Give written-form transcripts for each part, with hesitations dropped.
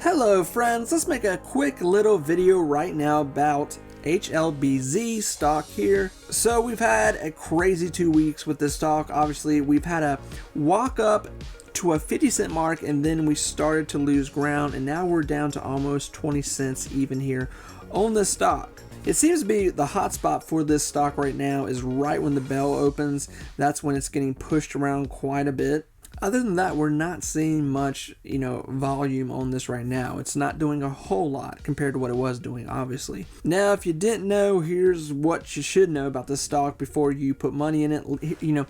Hello friends, let's make a quick little video right now about Hlbz stock here. So we've had a crazy 2 weeks with this stock. Obviously we've had a walk up to a 50-cent mark, and then we started to lose ground, and now we're down to almost 20 cents even here on this stock. It seems to be the hot spot for this stock right now is right when the bell opens. That's when it's getting pushed around quite a bit. Other than that, we're not seeing much, volume on this right now. It's not doing a whole lot compared to what it was doing, obviously. Now, if you didn't know, here's what you should know about this stock before you put money in it.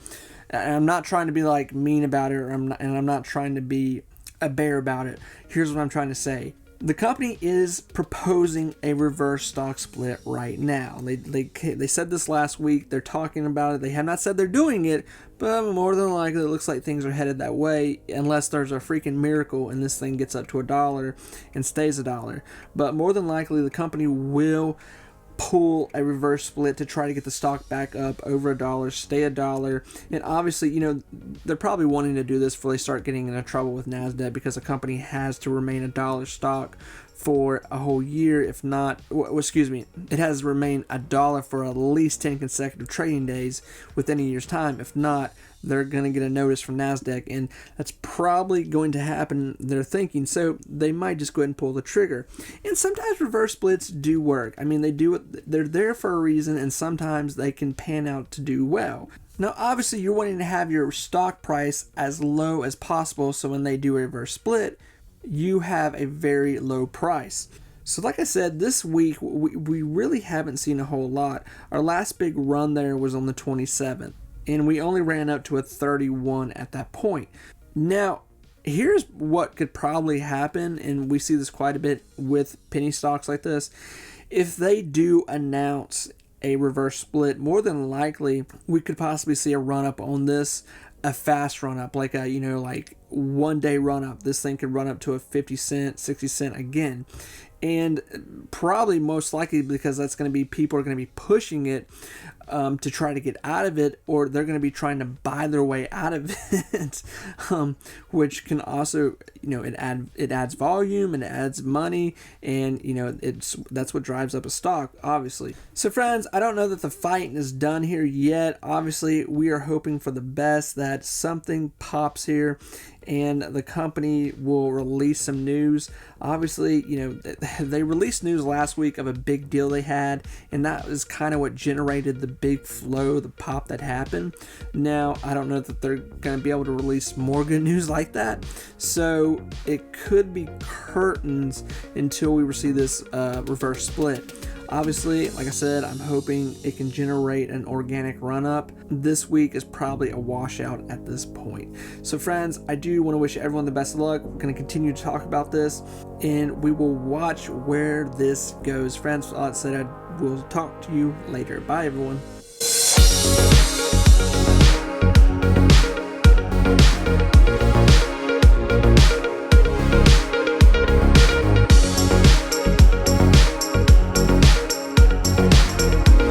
I'm not trying to be like mean about it, and I'm not trying to be a bear about it. Here's what I'm trying to say. The company is proposing a reverse stock split right now. They said this last week. They're talking about it. They have not said they're doing it, but more than likely it looks like things are headed that way, unless there's a freaking miracle and this thing gets up to $1 and stays $1. But more than likely the company will pull a reverse split to try to get the stock back up over $1, stay $1. And obviously, they're probably wanting to do this before they start getting into trouble with NASDAQ, because a company has to remain $1 stock for a whole year. If not, it has to remain $1 for at least 10 consecutive trading days within a year's time. If not, they're going to get a notice from NASDAQ, and that's probably going to happen, they're thinking. So they might just go ahead and pull the trigger. And sometimes reverse splits do work. I mean, they're there for a reason, and sometimes they can pan out to do well. Now, obviously, you're wanting to have your stock price as low as possible, so when they do a reverse split, you have a very low price. So like I said, this week we really haven't seen a whole lot. Our last big run there was on the 27th, and we only ran up to a 31 at that point. Now, here's what could probably happen, and we see this quite a bit with penny stocks like this. If they do announce a reverse split, more than likely we could possibly see a run up on this, a fast run up, like a like 1 day run up. This thing could run up to a 50 cent, 60 cent again. And probably most likely because that's going to be, people are going to be pushing it to try to get out of it, or they're going to be trying to buy their way out of it, which can also, it adds volume and it adds money, and that's what drives up a stock, obviously. So friends, I don't know that the fight is done here yet. Obviously, we are hoping for the best, that something pops here and the company will release some news. Obviously, they released news last week of a big deal they had, and that was kind of what generated the big flow, the pop that happened. Now, I don't know that they're going to be able to release more good news like that, so it could be curtains until we receive this reverse split. Obviously, like I said, I'm hoping it can generate an organic run-up. This week is probably a washout at this point. So friends, I do want to wish everyone the best of luck. We're going to continue to talk about this, and we will watch where this goes. Friends, all that said, I will talk to you later. Bye, everyone.